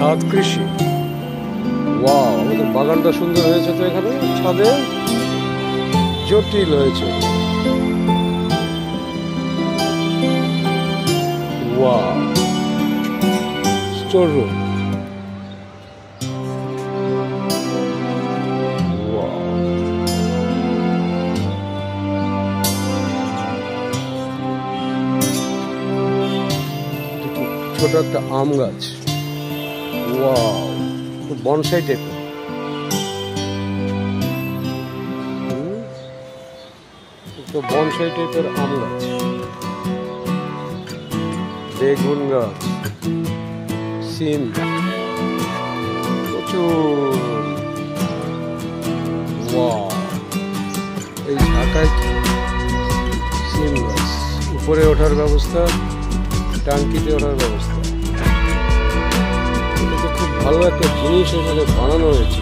ছাদ কৃষি। ওয়াও, আমাদের বাগানটা সুন্দর হয়েছে তো। এখানে ছাদে জটিল হয়েছে। Wow, store room. ছোট একটা আম গাছ। ওয়াও, বনসাই টাইপের। বনসাই টাইপের আম গাছ। বেগুন গাছ, সিম প্রচুর। ওয়াও, এই ঢাকায় সিম গাছ। উপরে ওঠার ব্যবস্থা, টাঙ্কিতে ওঠার ব্যবস্থা। এটা তো খুব ভালো একটা জিনিস এখানে বানানো হয়েছে।